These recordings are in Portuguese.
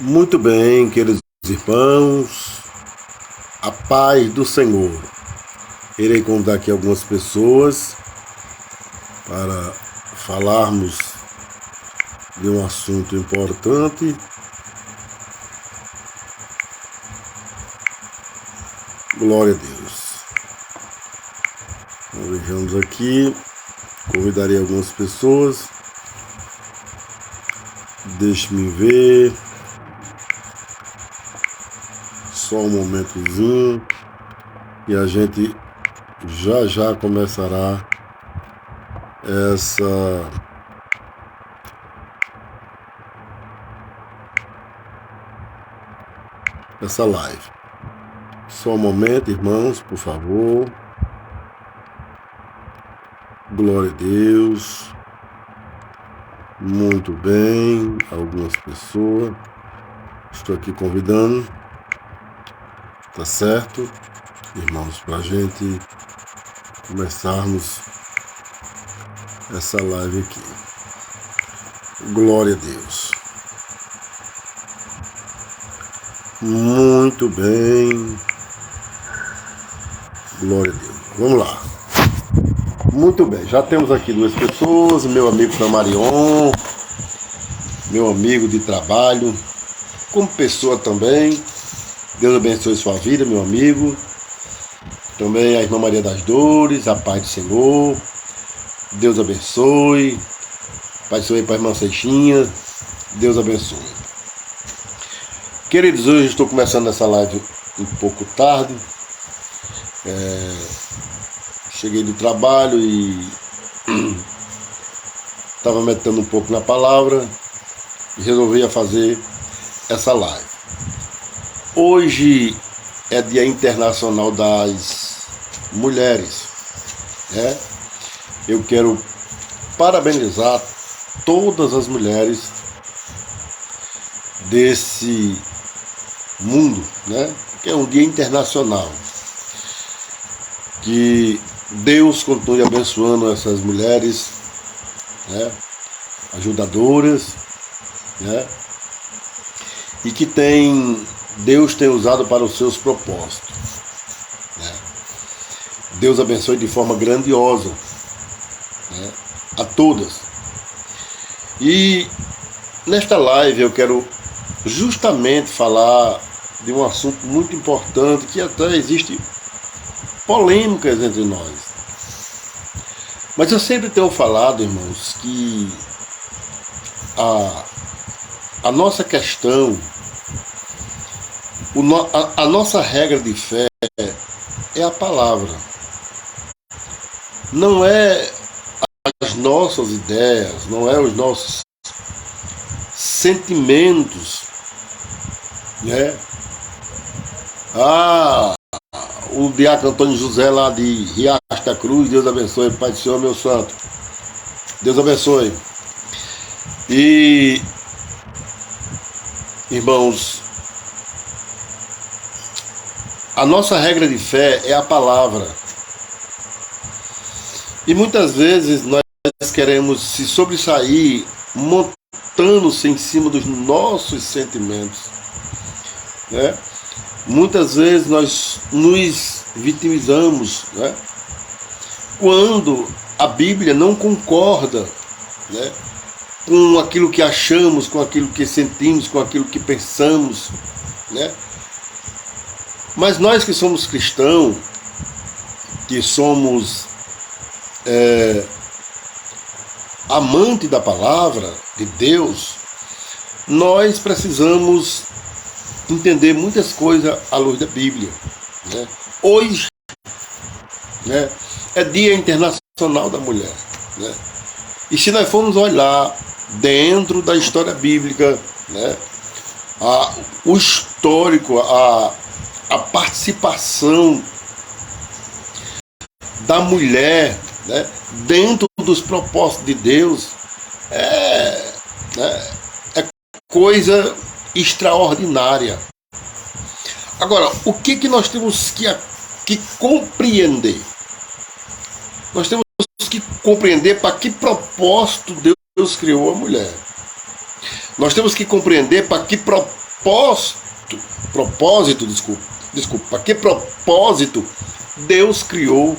Muito bem, queridos irmãos, a paz do Senhor. Irei convidar aqui algumas pessoas para falarmos de um assunto importante. Glória a Deus. Então, vejamos aqui, convidarei algumas pessoas. Deixe-me ver. Só um momentozinho e a gente já começará essa live. Só um momento, irmãos, por favor. Glória a Deus. Muito bem, algumas pessoas. Estou aqui convidando. Tá certo, irmãos, para a gente começarmos essa live aqui. Glória a Deus. Muito bem. Glória a Deus. Vamos lá. Muito bem, já temos aqui duas pessoas, meu amigo Flamarion, meu amigo de trabalho, como pessoa também. Deus abençoe sua vida, meu amigo. Também a irmã Maria das Dores, a paz do Senhor. Deus abençoe. Paz do Senhor para a irmã Seixinha. Deus abençoe. Queridos, hoje estou começando essa live um pouco tarde. Cheguei do trabalho e estava meditando um pouco na palavra e resolvi fazer essa live. Hoje é Dia Internacional das Mulheres, né? Eu quero parabenizar todas as mulheres desse mundo, né? Que é um dia internacional. Que Deus continue abençoando essas mulheres, né? Ajudadoras, né? E que Deus tem usado para os seus propósitos, né? Deus abençoe de forma grandiosa, né? A todas. E nesta live eu quero justamente falar de um assunto muito importante que até existe polêmicas entre nós. Mas eu sempre tenho falado, irmãos, que a nossa questão, a nossa regra de fé é a palavra. Não é as nossas ideias, não é os nossos sentimentos, né? O diácono Antônio José lá de Riacho da Cruz, Deus abençoe, Pai do Senhor, meu santo. Deus abençoe. E, irmãos, a nossa regra de fé é a palavra. E muitas vezes nós queremos se sobressair montando-se em cima dos nossos sentimentos, né? Muitas vezes nós nos vitimizamos, né? Quando a Bíblia não concorda, né? Com aquilo que achamos, com aquilo que sentimos, com aquilo que pensamos, né? Mas nós que somos cristãos, que somos amante da palavra de Deus, nós precisamos entender muitas coisas à luz da Bíblia, né? Hoje, né, é Dia Internacional da Mulher, né? E se nós formos olhar dentro da história bíblica, né, o histórico, a participação da mulher, né, dentro dos propósitos de Deus é coisa extraordinária. Agora, o que nós temos que compreender? Nós temos que compreender para que propósito Deus criou a mulher. Nós temos que compreender para que propósito para que propósito Deus criou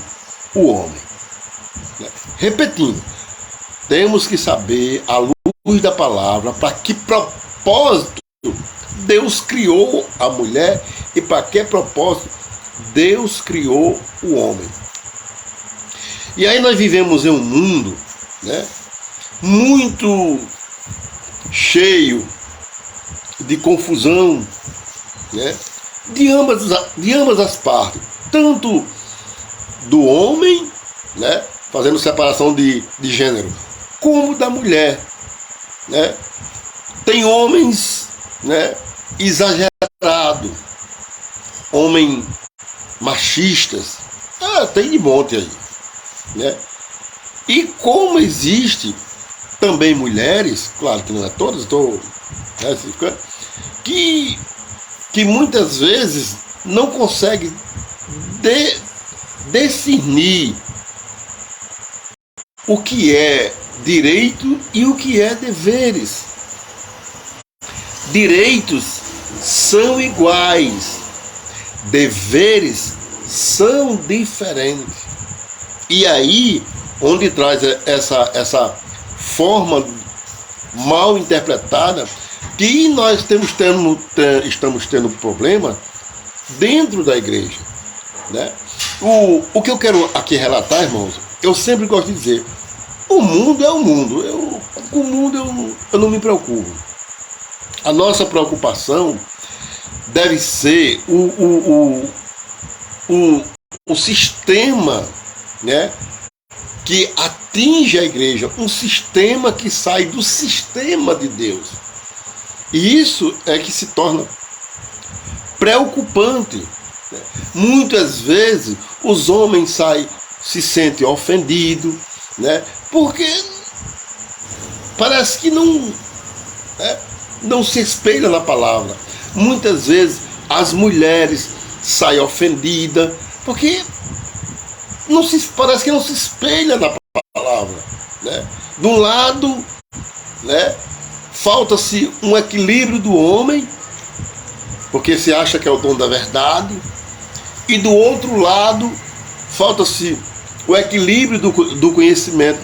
o homem. Repetindo, temos que saber, à luz da palavra, para que propósito Deus criou a mulher e para que propósito Deus criou o homem. E aí nós vivemos em um mundo, né, muito cheio de confusão, né, de ambas as partes, tanto do homem, né, fazendo separação de gênero, como da mulher, né? Tem homens, né, exagerados, homens machistas, tem de monte aí, né? E como existe também mulheres, claro que não é todas, estou que muitas vezes não conseguem discernir o que é direito e o que é deveres. Direitos são iguais, deveres são diferentes. E aí, onde traz essa forma mal interpretada, que nós estamos tendo problema dentro da igreja, né? O que eu quero aqui relatar, irmãos, eu sempre gosto de dizer, o mundo é o mundo, com o mundo eu não me preocupo. A nossa preocupação deve ser o sistema, né, que atinge a igreja, um sistema que sai do sistema de Deus. E isso é que se torna preocupante. Muitas vezes os homens se sentem ofendidos, né, porque parece que não se espelha na palavra. Muitas vezes as mulheres saem ofendidas, porque parece que não se espelha na palavra, né? De um lado, né, falta-se um equilíbrio do homem, porque se acha que é o dono da verdade, e do outro lado falta-se o equilíbrio do conhecimento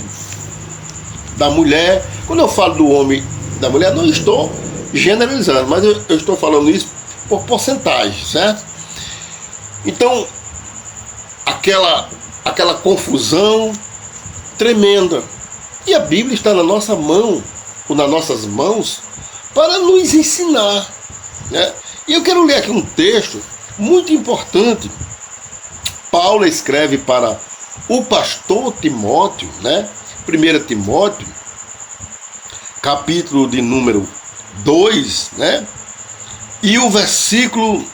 da mulher. Quando eu falo do homem e da mulher, não estou generalizando, mas eu estou falando isso por porcentagem, certo? Então, aquela confusão tremenda. E a Bíblia está na nossa mão, ou nas nossas mãos, para nos ensinar, né? E eu quero ler aqui um texto muito importante. Paulo escreve para o pastor Timóteo, né? 1 Timóteo, capítulo de número 2, né? E o versículo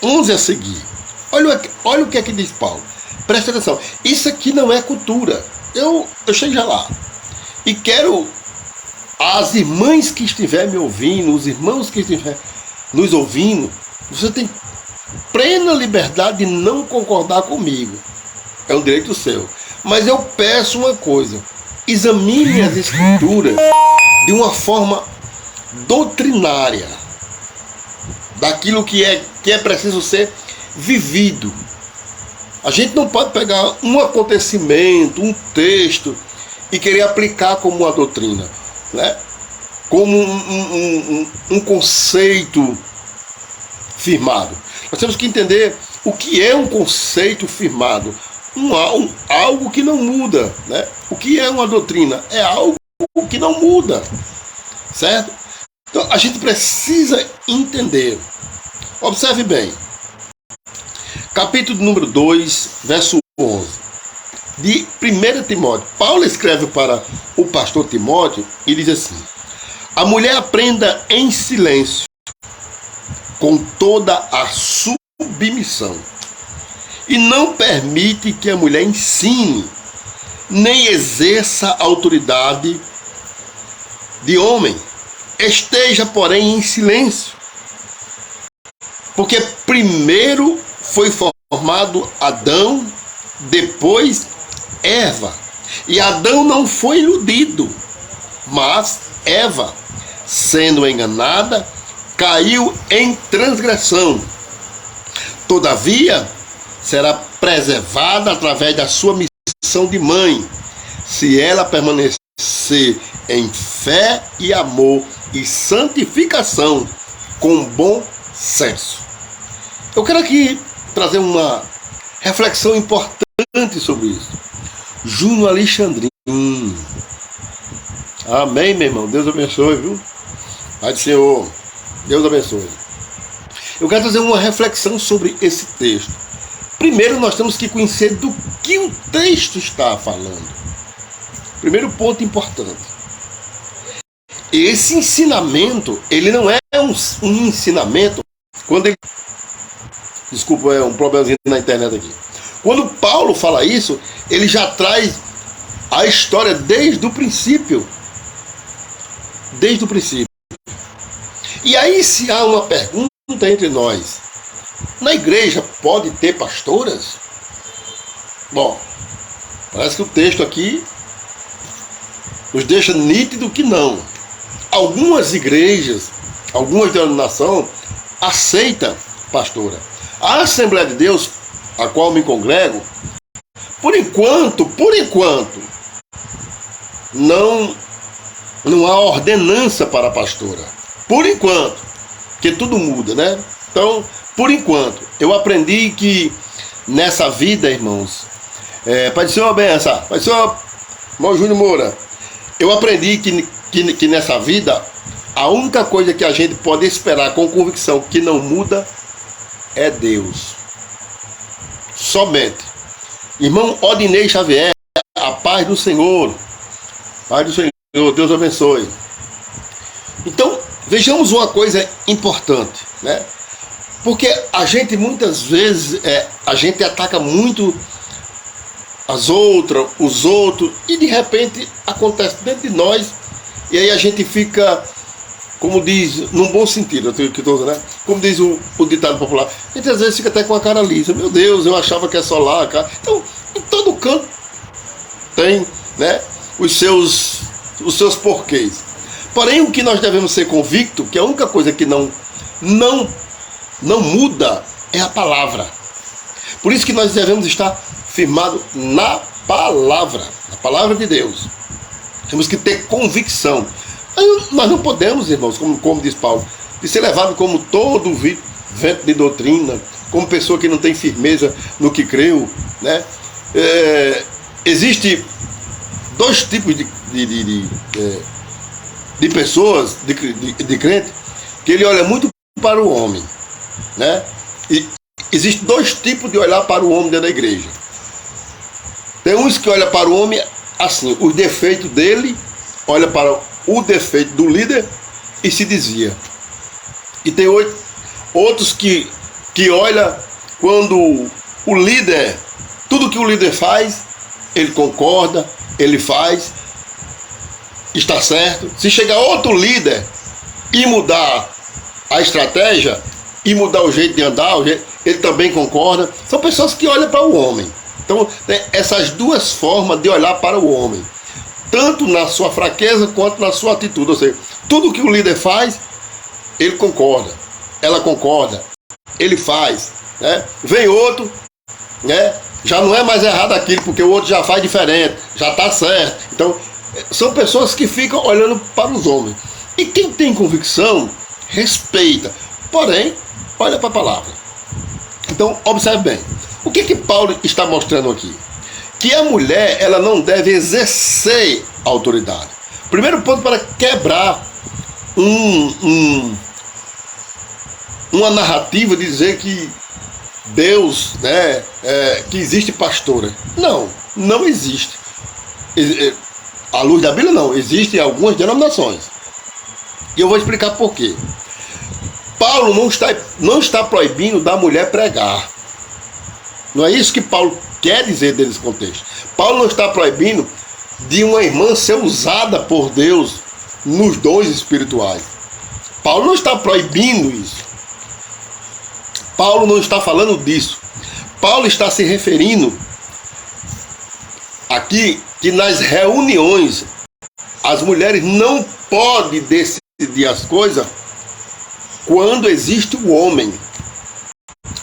11 a seguir. Olha o que é que diz Paulo. Presta atenção. Isso aqui não é cultura. Eu chego já lá. E quero as irmãs que estiverem me ouvindo, os irmãos que estiverem nos ouvindo, você tem plena liberdade de não concordar comigo. É um direito seu. Mas eu peço uma coisa. Examine as escrituras de uma forma doutrinária, daquilo que é preciso ser vivido. A gente não pode pegar um acontecimento, um texto e querer aplicar como uma doutrina, né? Como um conceito firmado. Nós temos que entender o que é um conceito firmado, algo que não muda, né? O que é uma doutrina? É algo que não muda, certo? Então a gente precisa entender. Observe bem. Capítulo número 2, verso 11. De 1 Timóteo. Paulo escreve para o pastor Timóteo e diz assim: a mulher aprenda em silêncio, com toda a submissão, e não permite que a mulher ensine, nem exerça autoridade de homem. Esteja, porém, em silêncio, porque primeiro foi formado Adão, depois Eva. E Adão não foi iludido, mas Eva, sendo enganada, caiu em transgressão. Todavia, será preservada através da sua missão de mãe, se ela permanecer em fé e amor e santificação com bom senso. Eu quero aqui trazer uma reflexão importante sobre isso. Júnior Alexandrino. Amém, meu irmão. Deus abençoe, viu? Pai do Senhor. Deus abençoe. Eu quero trazer uma reflexão sobre esse texto. Primeiro, nós temos que conhecer do que o texto está falando. Primeiro ponto importante. Esse ensinamento, ele não é um ensinamento quando ele... Desculpa, é um probleminha na internet aqui. Quando Paulo fala isso, ele já traz a história desde o princípio. Desde o princípio. E aí, se há uma pergunta entre nós, na igreja pode ter pastoras? Bom, parece que o texto aqui nos deixa nítido que não. Algumas igrejas, algumas denominações aceitam pastora. A Assembleia de Deus, a qual me congrego, por enquanto, não há ordenança para a pastora. Por enquanto, porque tudo muda, né? Então, por enquanto, eu aprendi que nessa vida, irmãos, Pai do Senhor, benção, Pai do Senhor, irmão Júnior Moura, eu aprendi que nessa vida, a única coisa que a gente pode esperar com convicção que não muda é Deus. Somente. Irmão Odinei Xavier, a paz do Senhor. Paz do Senhor, Deus abençoe. Então, vejamos uma coisa importante, né? Porque a gente muitas vezes, a gente ataca muito os outros, e de repente acontece dentro de nós, e aí a gente fica, como diz, num bom sentido, né? Como diz o ditado popular, a gente às vezes fica até com a cara lisa. Meu Deus, eu achava que é só lá, cara. Então, em todo canto tem, né, os seus porquês. Porém, o que nós devemos ser convictos, que a única coisa que não muda é a palavra. Por isso que nós devemos estar firmados na palavra de Deus. Temos que ter convicção. Nós não podemos, irmãos, como diz Paulo, de ser levado como todo vento de doutrina, como pessoa que não tem firmeza no que creu, né? Existe dois tipos de pessoas, de crente, que ele olha muito para o homem, né? E existem dois tipos de olhar para o homem dentro da igreja. Tem uns que olham para o homem assim, os defeitos dele, olha para o defeito do líder e se desvia. E tem outros que olham quando o líder, tudo que o líder faz, ele concorda, ele faz, está certo. Se chegar outro líder e mudar a estratégia, e mudar o jeito de andar, ele também concorda. São pessoas que olham para o homem. Então, tem essas duas formas de olhar para o homem, tanto na sua fraqueza quanto na sua atitude. Ou seja, tudo que o líder faz, ele concorda, ela concorda, ele faz, né? Vem outro, né? Já não é mais errado aquilo, porque o outro já faz diferente, já está certo. Então, são pessoas que ficam olhando para os homens. E quem tem convicção, respeita, porém, olha para a palavra. Então, observe bem. O que Paulo está mostrando aqui? Que a mulher, ela não deve exercer autoridade. Primeiro ponto, para quebrar uma narrativa de dizer que Deus, né, que existe pastora. Não existe. À luz da Bíblia, não. Existem algumas denominações. E eu vou explicar por quê. Paulo não está proibindo da mulher pregar. Não é isso que Paulo quer dizer nesse contexto. Paulo não está proibindo de uma irmã ser usada por Deus nos dons espirituais. Paulo não está proibindo isso. Paulo não está falando disso. Paulo está se referindo aqui que nas reuniões as mulheres não podem decidir as coisas quando existe o homem.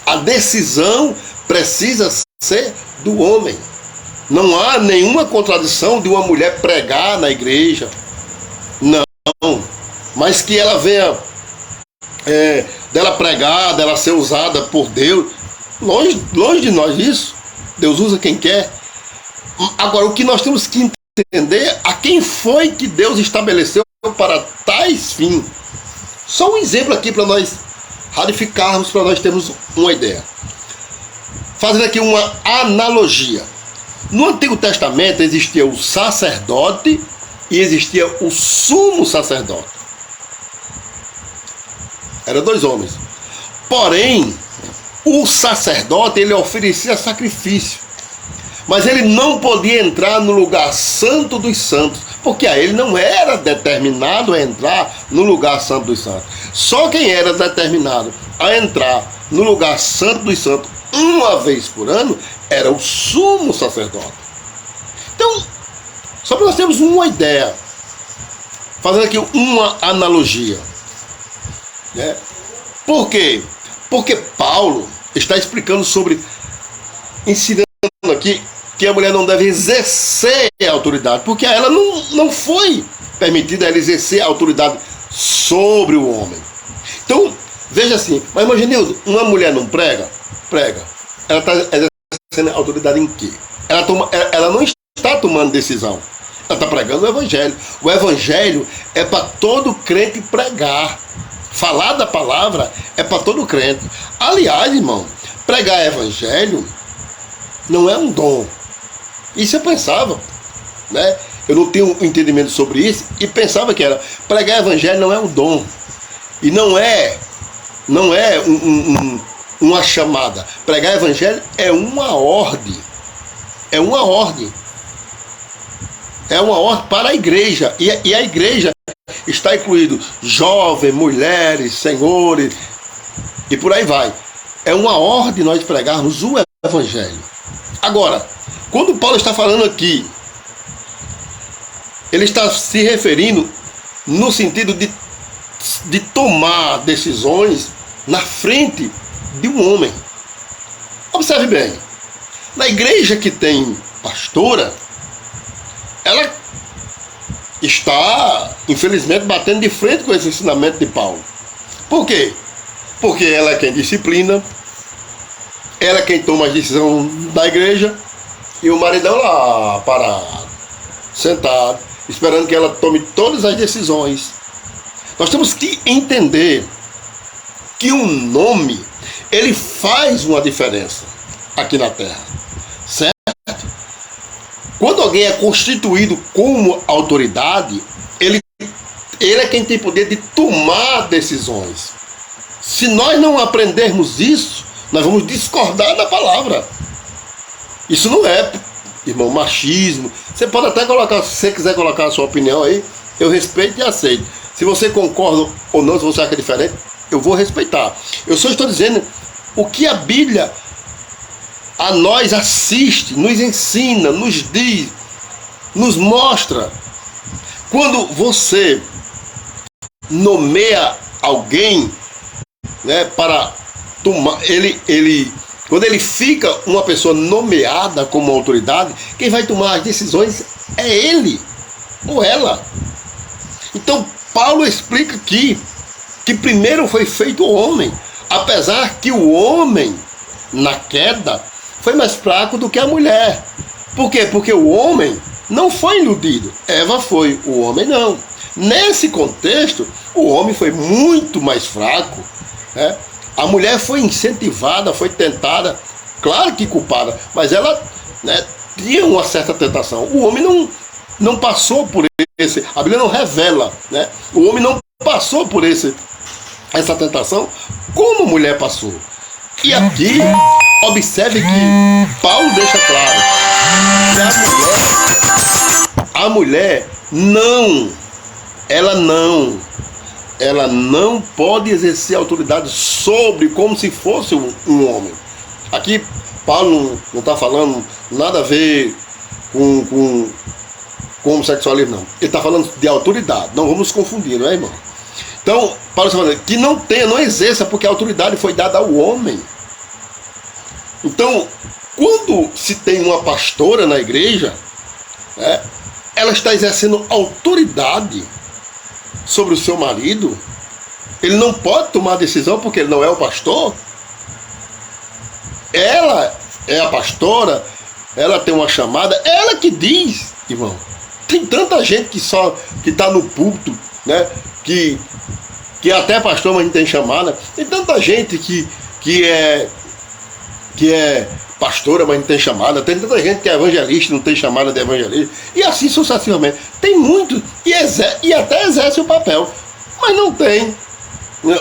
A decisão precisa ser do homem. Não há nenhuma contradição de uma mulher pregar na igreja. Não. Mas que ela venha dela pregar, dela ser usada por Deus. Longe de nós isso. Deus usa quem quer. Agora, o que nós temos que entender, a quem foi que Deus estabeleceu para tais fins. Só um exemplo aqui para nós ratificarmos, para nós termos uma ideia. Fazendo aqui uma analogia. No Antigo Testamento existia o sacerdote e existia o sumo sacerdote. Eram dois homens. Porém, o sacerdote, ele oferecia sacrifício. Mas ele não podia entrar no lugar santo dos santos, porque a ele não era determinado a entrar no lugar santo dos santos. Só quem era determinado a entrar no lugar santo dos santos uma vez por ano era o sumo sacerdote. Então, só para nós termos uma ideia, fazendo aqui uma analogia, né? Por quê? Porque Paulo está explicando sobre, ensinando aqui, que a mulher não deve exercer a autoridade, porque a ela não foi permitida ela exercer a autoridade sobre o homem. Então, veja assim, mas Imaginildo, uma mulher não prega? Prega. Ela está exercendo a autoridade em quê? Ela não está tomando decisão. Ela está pregando o evangelho. O evangelho é para todo crente pregar. Falar da palavra é para todo crente. Aliás, irmão, pregar evangelho não é um dom. Isso eu pensava, né? Eu não tenho um entendimento sobre isso e pensava que era pregar evangelho não é um dom e não é uma chamada. Pregar evangelho é uma ordem, é uma ordem para a igreja e a igreja está incluído jovens, mulheres, senhores e por aí vai. É uma ordem nós pregarmos o evangelho. Agora, quando Paulo está falando aqui, ele está se referindo no sentido de tomar decisões na frente de um homem. Observe bem, na igreja que tem pastora, ela está, infelizmente, batendo de frente com esse ensinamento de Paulo. Por quê? Porque ela é quem disciplina, ela é quem toma as decisões da igreja, e o maridão lá, parado, sentado, esperando que ela tome todas as decisões. Nós temos que entender que o nome, ele faz uma diferença aqui na Terra, certo? Quando alguém é constituído como autoridade, ele é quem tem poder de tomar decisões. Se nós não aprendermos isso, nós vamos discordar da palavra. Isso não é, irmão, machismo. Você pode até colocar, se você quiser colocar a sua opinião aí, eu respeito e aceito. Se você concorda ou não, se você acha diferente, eu vou respeitar. Eu só estou dizendo o que a Bíblia a nós assiste, nos ensina, nos diz, nos mostra. Quando você nomeia alguém, né, para tomar, quando ele fica uma pessoa nomeada como autoridade, quem vai tomar as decisões é ele ou ela. Então Paulo explica aqui que primeiro foi feito o homem, apesar que o homem na queda foi mais fraco do que a mulher. Por quê? Porque o homem não foi iludido, Eva foi, o homem não. Nesse contexto, o homem foi muito mais fraco, né? A mulher foi incentivada, foi tentada, claro que culpada, mas ela, né, tinha uma certa tentação. O homem não passou por esse, a Bíblia não revela, né? O homem não passou por essa tentação como a mulher passou. E aqui, observe que Paulo deixa claro que a mulher ela não pode exercer autoridade sobre, como se fosse um homem. Aqui Paulo não está falando nada a ver com homossexualismo, não. Ele está falando de autoridade. Não vamos confundir, não é, irmão? Então, Paulo está falando que não tenha, não exerça, porque a autoridade foi dada ao homem. Então, quando se tem uma pastora na igreja, né, ela está exercendo autoridade sobre o seu marido. Ele não pode tomar decisão porque ele não é o pastor. Ela é a pastora, ela tem uma chamada, ela que diz, irmão. Tem tanta gente que está no púlpito, né, que até pastor, mas não tem chamada. Tem tanta gente que é pastora, mas não tem chamada. Tem tanta gente que é evangelista, não tem chamada de evangelista. E assim sucessivamente. Tem muito e até exerce o papel, mas não tem.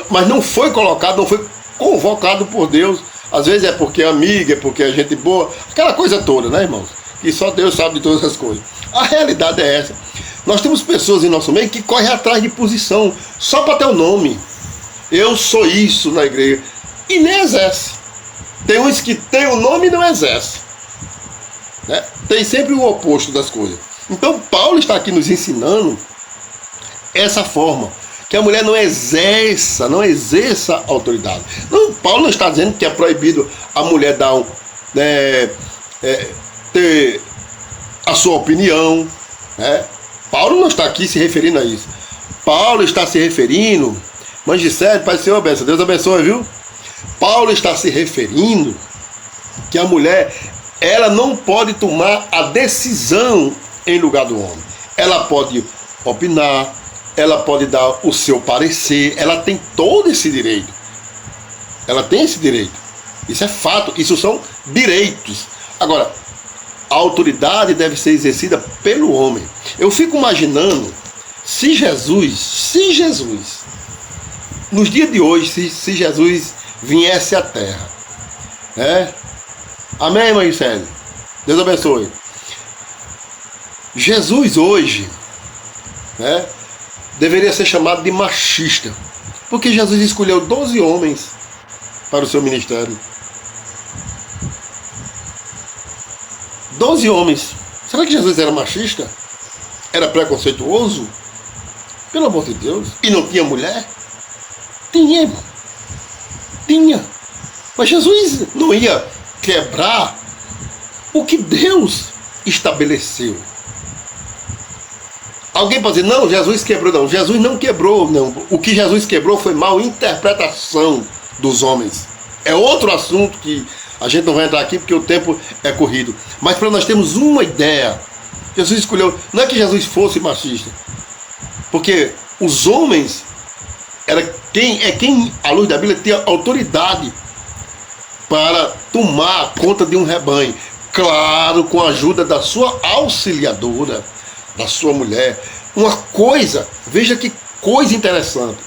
Mas não foi colocado, não foi convocado por Deus. Às vezes é porque é amiga, é porque é gente boa. Aquela coisa toda, né, irmãos? Que só Deus sabe de todas as coisas. A realidade é essa. Nós temos pessoas em nosso meio que correm atrás de posição só para ter o nome. Eu sou isso na igreja. E nem exerce. Tem uns que tem o nome e não exerce. Né? Tem sempre o oposto das coisas. Então Paulo está aqui nos ensinando essa forma. Que a mulher não exerça autoridade. Não, Paulo não está dizendo que é proibido a mulher dar ter a sua opinião. Né? Paulo não está aqui se referindo a isso. Paulo está se referindo, Magistério, Pai do Senhor, benção, Deus abençoe, viu? Paulo está se referindo que a mulher, ela não pode tomar a decisão em lugar do homem. Ela pode opinar, ela pode dar o seu parecer, ela tem todo esse direito. Ela tem esse direito. Isso é fato, isso são direitos. Agora, a autoridade deve ser exercida pelo homem. Eu fico imaginando se Jesus, nos dias de hoje, se Jesus viesse à Terra, né? Amém, irmã Gisele? Deus abençoe. Jesus hoje, né, deveria ser chamado de machista, porque Jesus escolheu 12 homens para o seu ministério. 12 homens. Será que Jesus era machista? Era preconceituoso? Pelo amor de Deus. E não tinha mulher? Tinha, irmão. Tinha. Mas Jesus não ia quebrar o que Deus estabeleceu. Alguém pode dizer, não, Jesus quebrou. Não, Jesus não quebrou. Não. O que Jesus quebrou foi mal interpretação dos homens. É outro assunto que a gente não vai entrar aqui porque o tempo é corrido. Mas para nós termos uma ideia, Jesus escolheu, não é que Jesus fosse machista, porque os homens quem à luz da Bíblia tinha autoridade para tomar conta de um rebanho. Claro, com a ajuda da sua auxiliadora, da sua mulher. Uma coisa, veja que coisa interessante.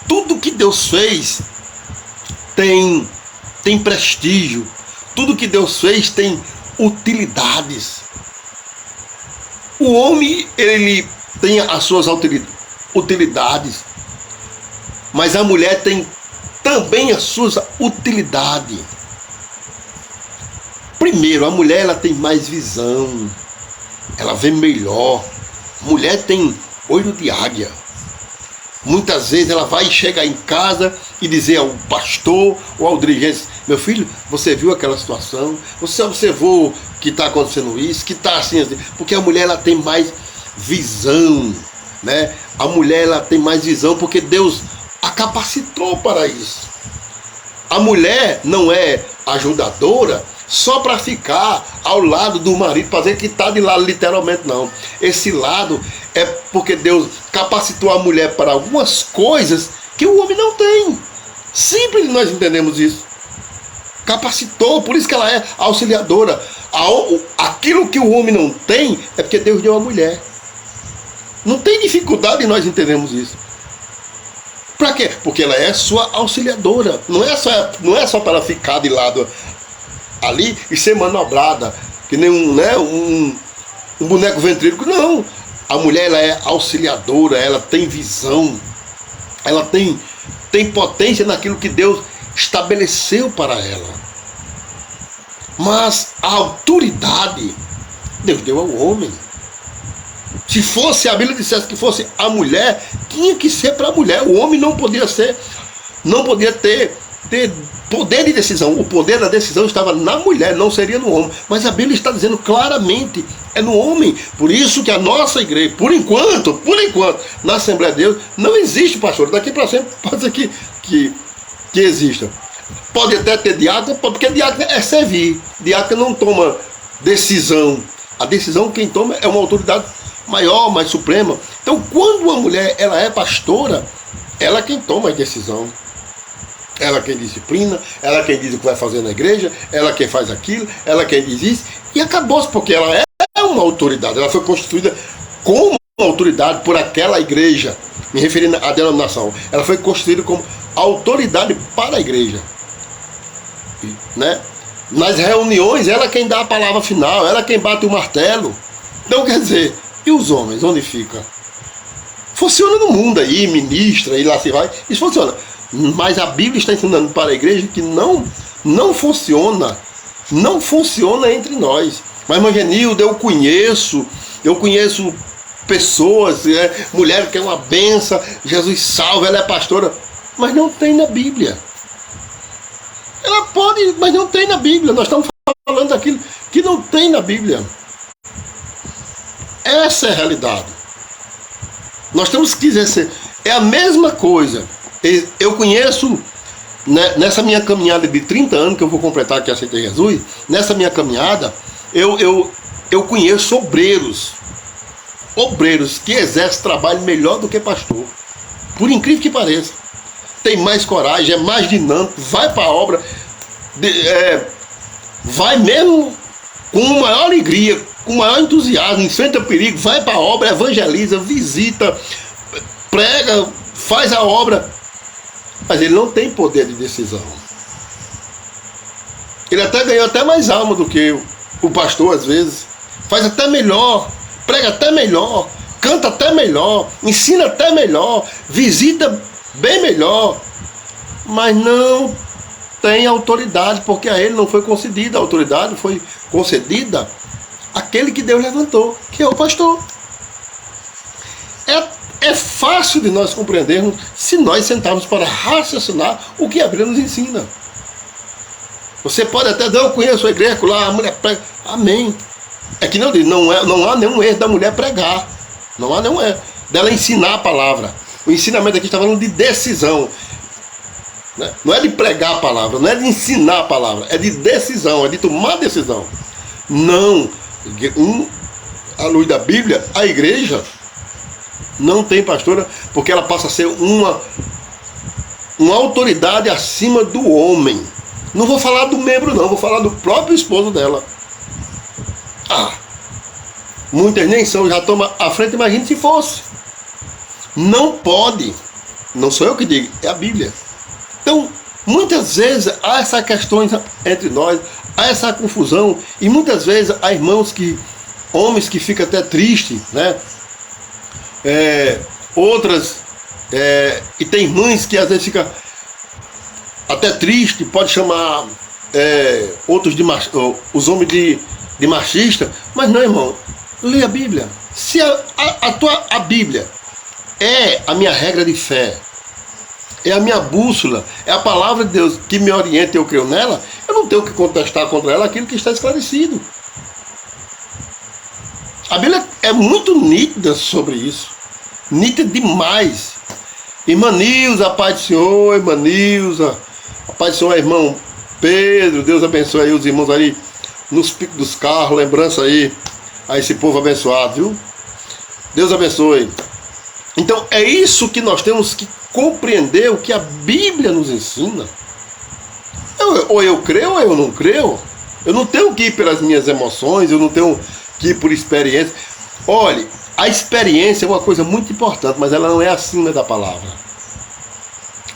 Tudo que Deus fez tem prestígio. Tudo que Deus fez tem utilidades. O homem, ele tem as suas utilidades, mas a mulher tem também as suas utilidades. Primeiro, a mulher, ela tem mais visão, ela vê melhor. A mulher tem olho de águia. Muitas vezes ela vai chegar em casa e dizer ao pastor ou ao dirigente: meu filho, você viu aquela situação? Você observou que está acontecendo isso? Que está assim, assim? Porque a mulher, ela tem mais visão, né? A mulher, ela tem mais visão porque Deus a capacitou para isso. A mulher não é ajudadora só para ficar ao lado do marido, para dizer que está de lado literalmente, não. Esse lado é porque Deus capacitou a mulher para algumas coisas que o homem não tem. Simples, nós entendemos isso. Capacitou, por isso que ela é auxiliadora. Aquilo que o homem não tem é porque Deus deu à mulher. Não tem dificuldade, nós entendemos isso. Para quê? Porque ela é sua auxiliadora. Não é só para ficar de lado ali e ser manobrada, que nem um boneco ventríloco. Não. A mulher, ela é auxiliadora, ela tem visão, ela tem potência naquilo que Deus estabeleceu para ela. Mas a autoridade Deus deu ao homem. Se fosse, a Bíblia dissesse que fosse a mulher, tinha que ser para a mulher. O homem não podia ser, não podia ter poder de decisão. O poder da decisão estava na mulher, não seria no homem. Mas a Bíblia está dizendo claramente, é no homem. Por isso que a nossa igreja, por enquanto, na Assembleia de Deus, não existe pastor. Daqui para sempre pode ser que exista. Pode até ter diácono, porque diácono é servir. Diácono não toma decisão. A decisão quem toma é uma autoridade maior, mais suprema. Então, quando uma mulher ela é pastora, ela é quem toma a decisão. Ela quem disciplina, ela quem diz o que vai fazer na igreja, ela quem faz aquilo, ela quem diz isso. E acabou-se, porque ela é uma autoridade. Ela foi constituída como autoridade por aquela igreja, me referindo à denominação. Ela foi constituída como autoridade para a igreja, né? Nas reuniões, ela quem dá a palavra final, ela quem bate o martelo. Então, quer dizer, e os homens, onde fica? Funciona no mundo aí, ministra, e lá se vai, isso funciona. Mas a Bíblia está ensinando para a igreja que não funciona entre nós. Mas, irmã Genilda, eu conheço pessoas, mulher que é uma benção, Jesus salva, ela é pastora, mas não tem na Bíblia. Ela pode, mas não tem na Bíblia. Nós estamos falando daquilo que não tem na Bíblia. Essa é a realidade. Nós temos que dizer, é a mesma coisa. Eu conheço, né, nessa minha caminhada de 30 anos, que eu vou completar que aceitei Jesus, nessa minha caminhada, eu conheço obreiros que exercem trabalho melhor do que pastor. Por incrível que pareça. Tem mais coragem, é mais dinâmico, vai para a obra, vai mesmo com maior alegria, com maior entusiasmo, enfrenta o perigo, vai para a obra, evangeliza, visita, prega, faz a obra. Mas ele não tem poder de decisão. Ele até ganhou até mais alma do que o pastor, às vezes. Faz até melhor, prega até melhor, canta até melhor, ensina até melhor, visita bem melhor. Mas não tem autoridade, porque a ele não foi concedida. A autoridade foi concedida àquele que Deus levantou, que é o pastor. É fácil de nós compreendermos se nós sentarmos para raciocinar o que a Bíblia nos ensina. Você pode até dizer, eu conheço a igreja, lá a mulher prega. Amém. É que não diz, não há nenhum erro da mulher pregar. Não há nenhum erro dela ensinar a palavra. O ensinamento aqui está falando de decisão. Não é de pregar a palavra, não é de ensinar a palavra, é de decisão, é de tomar decisão. Não. À luz da Bíblia, a igreja não tem pastora, porque ela passa a ser uma autoridade acima do homem. Não vou falar do membro não, vou falar do próprio esposo dela. Muitas nem são, já toma à frente, imagine se fosse. Não pode, não sou eu que digo, é a Bíblia. Então, muitas vezes há essas questões entre nós, há essa confusão, e muitas vezes há homens que ficam até tristes, né? Outras, e tem mães que às vezes ficam até tristes, pode chamar outros os homens de machista, mas não, irmão, lê a Bíblia. Se a Bíblia é a minha regra de fé, é a minha bússola, é a palavra de Deus que me orienta e eu creio nela, eu não tenho que contestar contra ela aquilo que está esclarecido. A Bíblia é muito nítida sobre isso. Nítida demais. Irmã Nilza, a paz do Senhor, irmã Nilza, a paz do Senhor, irmão Pedro, Deus abençoe aí os irmãos ali nos picos dos carros, lembrança aí a esse povo abençoado, viu? Deus abençoe. Então é isso que nós temos que compreender, o que a Bíblia nos ensina. Ou eu creio ou eu não creio. Eu não tenho que ir pelas minhas emoções, eu não tenho que ir por experiência. Olhe, a experiência é uma coisa muito importante, mas ela não é acima da palavra.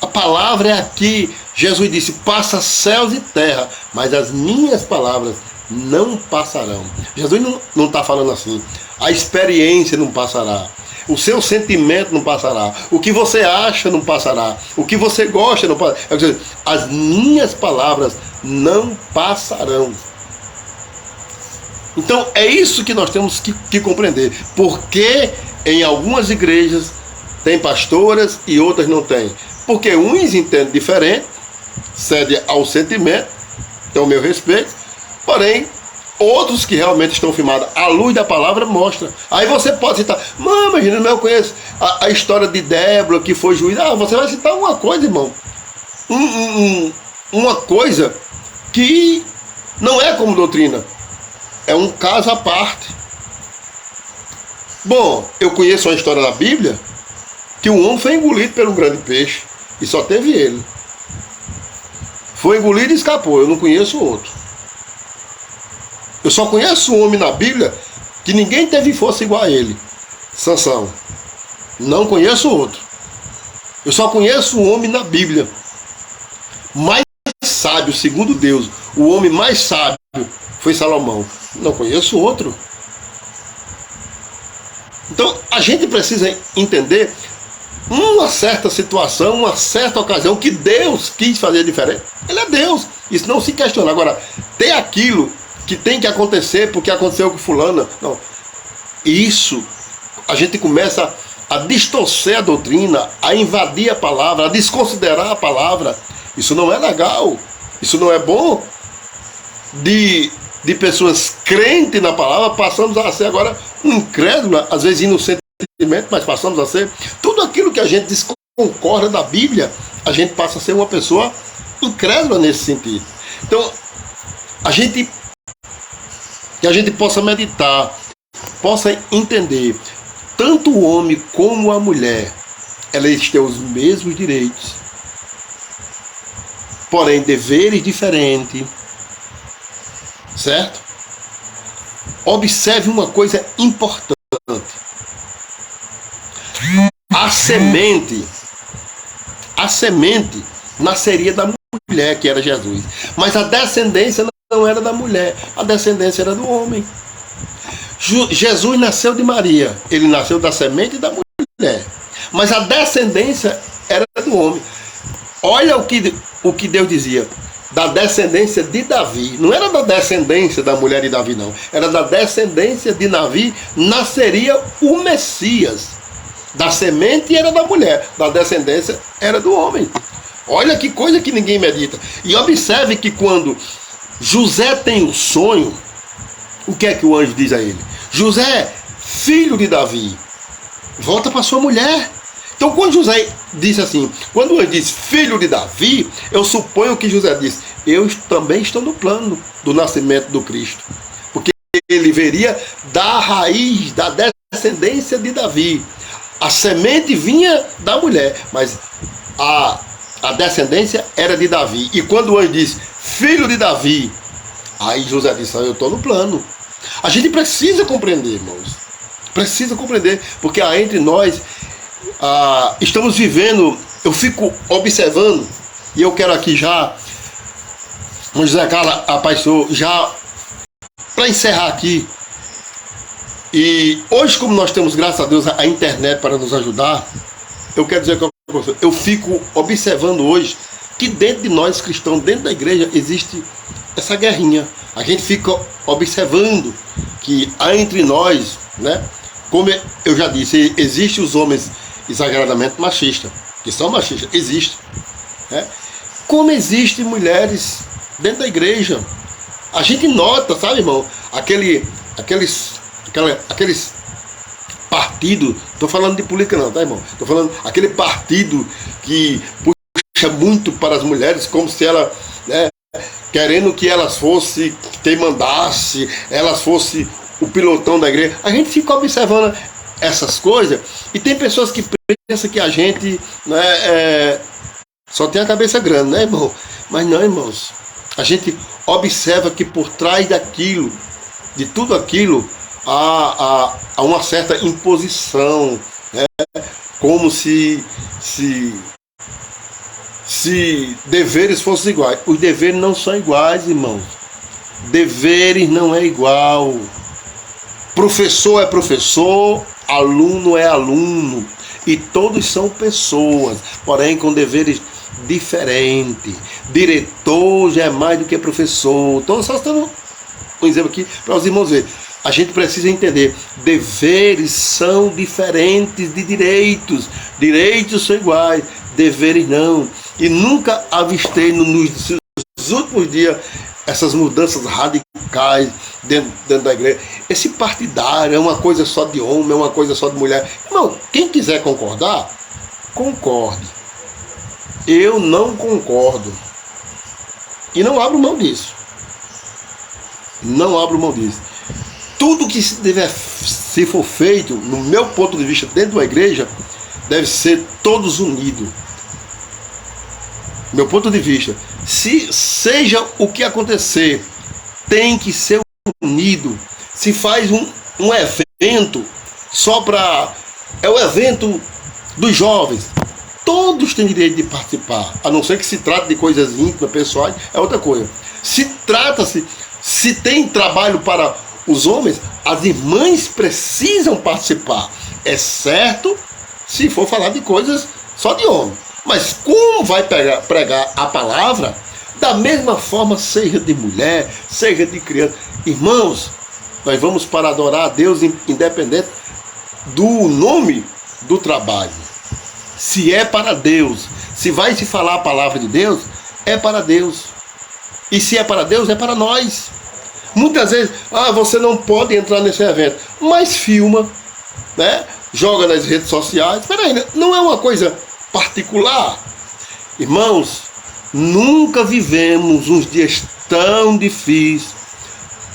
A palavra é aqui. Jesus disse, passa céus e terra, mas as minhas palavras não passarão. Jesus não está falando assim. A experiência não passará. O seu sentimento não passará. O que você acha não passará. O que você gosta não passará. As minhas palavras não passarão. Então é isso que nós temos que compreender. Porque em algumas igrejas tem pastoras e outras não tem. Porque uns entendem diferente, cede ao sentimento, tem o meu respeito, porém outros que realmente estão firmados à luz da palavra mostra. Aí você pode citar, mas eu conheço a história de Débora, que foi juiz. Você vai citar uma coisa, irmão. Uma coisa que não é como doutrina. É um caso à parte. Bom, eu conheço uma história da Bíblia que um homem foi engolido por um grande peixe e só teve ele. Foi engolido e escapou. Eu não conheço outro. Eu só conheço um homem na Bíblia que ninguém teve força igual a ele. Sansão. Não conheço outro. Eu só conheço um homem na Bíblia mais sábio, segundo Deus. O homem mais sábio foi Salomão. Não conheço outro. Então a gente precisa entender uma certa situação, uma certa ocasião que Deus quis fazer diferente. Ele é Deus. Isso não se questiona. Agora, ter aquilo que tem que acontecer porque aconteceu com fulana. Não. Isso, a gente começa a distorcer a doutrina, a invadir a palavra, a desconsiderar a palavra. Isso não é legal. Isso não é bom. De pessoas crentes na palavra, passamos a ser agora incrédula, às vezes inocentemente, mas passamos a ser tudo aquilo que a gente desconcorda da Bíblia, a gente passa a ser uma pessoa incrédula nesse sentido. Então, que a gente possa meditar, possa entender, tanto o homem como a mulher, eles têm os mesmos direitos, porém deveres diferentes, certo? Observe uma coisa importante. A semente nasceria da mulher, que era Jesus. Mas a descendência não era da mulher, a descendência era do homem. Jesus nasceu de Maria, ele nasceu da semente da mulher. Mas a descendência era do homem. Olha o que Deus dizia. Da descendência de Davi. Não era da descendência da mulher de Davi, não. Era da descendência de Davi, nasceria o Messias. Da semente era da mulher, da descendência era do homem. Olha que coisa que ninguém medita. E observe que quando José tem um sonho, o que é que o anjo diz a ele? José, filho de Davi, volta para sua mulher. Então quando José disse assim, quando o anjo diz filho de Davi, eu suponho que José disse, eu também estou no plano do nascimento do Cristo. Porque ele veria da raiz, da descendência de Davi. A semente vinha da mulher, mas a descendência era de Davi. E quando o anjo diz filho de Davi, aí José disse, eu estou no plano. A gente precisa compreender, irmãos. Precisa compreender, porque há entre nós estamos vivendo, eu fico observando, e eu quero aqui já, como José Carlos apareceu, já para encerrar aqui, e hoje como nós temos, graças a Deus, a internet para nos ajudar, eu quero dizer que eu fico observando hoje que dentro de nós cristãos, dentro da igreja, existe essa guerrinha. A gente fica observando que há entre nós, né, como eu já disse, existem os homens exageradamente machistas, que são machistas, existe, né? Como existem mulheres dentro da igreja. A gente nota, sabe, irmão, aqueles partidos, estou falando de política não, tá, irmão? Estou falando aquele partido que puxa muito para as mulheres, como se ela, né, querendo que elas fossem quem mandasse, elas fossem o pilotão da igreja. A gente fica observando essas coisas e tem pessoas que pensam que a gente, né, só tem a cabeça grande, né, irmão? Mas não, irmãos. A gente observa que por trás daquilo, de tudo aquilo, há uma certa imposição, né? Como se deveres fossem iguais. Os deveres não são iguais, irmãos. Deveres não é igual. Professor é professor, aluno é aluno. E todos são pessoas, porém com deveres diferentes. Diretor já é mais do que professor. Então só estamos um exemplo aqui para os irmãos verem. A gente precisa entender, deveres são diferentes de direitos. Direitos são iguais, deveres não. E nunca avistei nos últimos dias essas mudanças radicais dentro da igreja. Esse partidário é uma coisa só de homem, é uma coisa só de mulher. Irmão, quem quiser concordar, concorde. Eu não concordo. E não abro mão disso. Não abro mão disso. Tudo que se for feito, no meu ponto de vista, dentro da igreja, deve ser todos unidos. Meu ponto de vista, se seja o que acontecer, tem que ser unido. Se faz um evento só para... é o evento dos jovens. Todos têm direito de participar, a não ser que se trate de coisas íntimas, pessoais, é outra coisa. Se tem trabalho para os homens, as irmãs precisam participar, exceto se for falar de coisas só de homem. Mas como vai pregar a palavra, da mesma forma, seja de mulher, seja de criança. Irmãos, nós vamos para adorar a Deus independente do nome do trabalho. Se é para Deus, se vai se falar a palavra de Deus, é para Deus. E se é para Deus, é para nós. Muitas vezes, você não pode entrar nesse evento, mas filma, né? Joga nas redes sociais. Espera aí, não é uma coisa particular. Irmãos, nunca vivemos uns dias tão difíceis,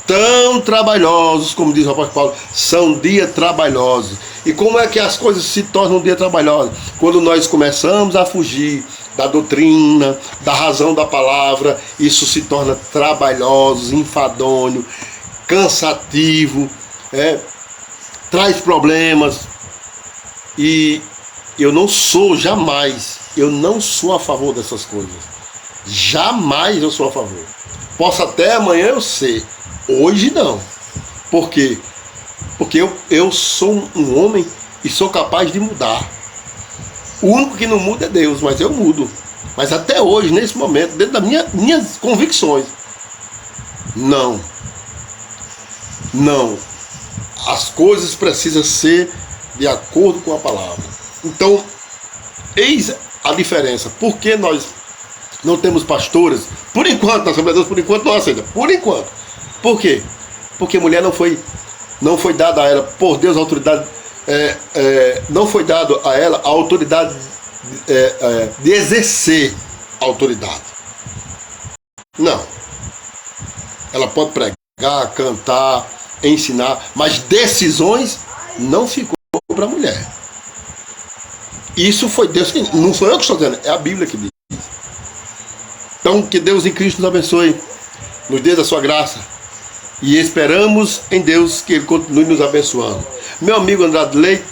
tão trabalhosos, como diz o apóstolo Paulo, são dias trabalhosos. E como é que as coisas se tornam dias trabalhosos? Quando nós começamos a fugir da doutrina, da razão da palavra, isso se torna trabalhoso, enfadonho, cansativo, traz problemas. E eu não sou a favor dessas coisas. Jamais eu sou a favor. Posso até amanhã eu ser, hoje não. Por quê? Porque eu sou um homem e sou capaz de mudar. O único que não muda é Deus, mas eu mudo. Mas até hoje, nesse momento, dentro das minhas convicções, não. As coisas precisam ser de acordo com a palavra. Então, eis a diferença. Por que nós não temos pastores? Por enquanto, na Assembleia de Deus, por enquanto não aceita. Por enquanto. Por quê? Porque mulher não foi dada a ela por Deus a autoridade, não foi dado a ela a autoridade de exercer a autoridade. Não. Ela pode pregar, cantar, ensinar, mas decisões não ficou para a mulher. Isso foi Deus que... Não sou eu que estou dizendo, é a Bíblia que diz. Então, que Deus em Cristo nos abençoe, nos dê da sua graça. E esperamos em Deus que Ele continue nos abençoando. Meu amigo Andrade Leite,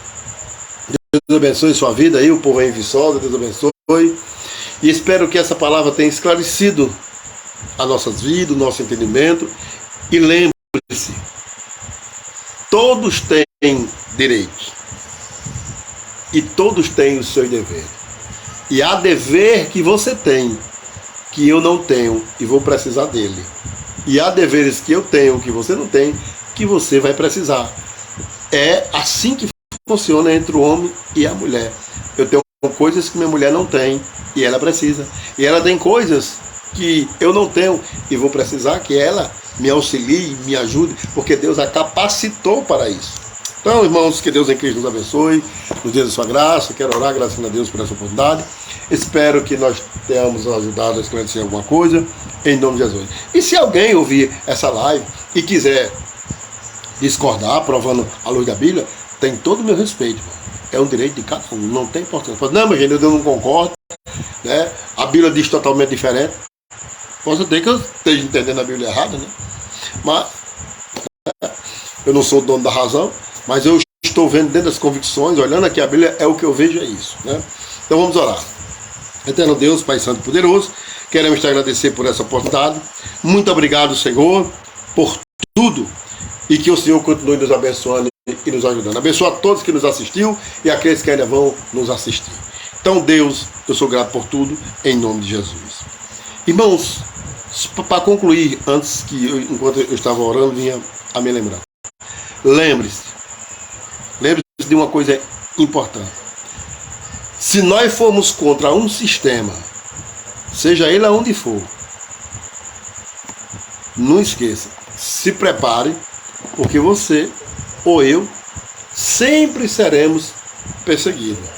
Deus abençoe sua vida aí, o povo aí em Viçosa, Deus abençoe. E espero que essa palavra tenha esclarecido as nossas vidas, o nosso entendimento. E lembre-se, todos têm direitos. E todos têm os seus deveres. E há dever que você tem, que eu não tenho, e vou precisar dele. E há deveres que eu tenho, que você não tem, que você vai precisar. É assim que funciona entre o homem e a mulher. Eu tenho coisas que minha mulher não tem, e ela precisa. E ela tem coisas que eu não tenho, e vou precisar que ela me auxilie, me ajude, porque Deus a capacitou para isso. Então, irmãos, que Deus em Cristo nos abençoe, nos dê a sua graça. Quero orar, agradecendo a Deus por essa oportunidade. Espero que nós tenhamos ajudado a esclarecer alguma coisa, em nome de Jesus. E se alguém ouvir essa live e quiser discordar, provando a luz da Bíblia, tem todo o meu respeito. É um direito de cada um, não tem importância. Não, mas gente, eu não concordo, né? A Bíblia diz totalmente diferente. Posso ter que eu esteja entendendo a Bíblia errada, né? Mas eu não sou o dono da razão, mas eu estou vendo dentro das convicções, olhando aqui a Bíblia, é o que eu vejo, é isso, né? Então vamos orar. Eterno Deus, Pai Santo e Poderoso, queremos te agradecer por essa oportunidade. Muito obrigado, Senhor, por tudo, e que o Senhor continue nos abençoando e nos ajudando. Abençoa a todos que nos assistiu e aqueles que ainda vão nos assistir. Então, Deus, eu sou grato por tudo, em nome de Jesus. Irmãos, Para concluir, antes que enquanto eu estava orando, vinha a me lembrar. Lembre-se de uma coisa importante. Se nós formos contra um sistema, seja ele aonde for, não esqueça, se prepare, porque você ou eu sempre seremos perseguidos.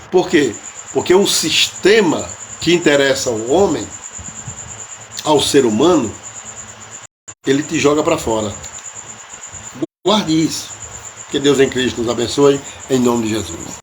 Por quê? Porque o sistema que interessa ao homem, ao ser humano, ele te joga para fora. Guarde isso. Que Deus em Cristo nos abençoe, em nome de Jesus.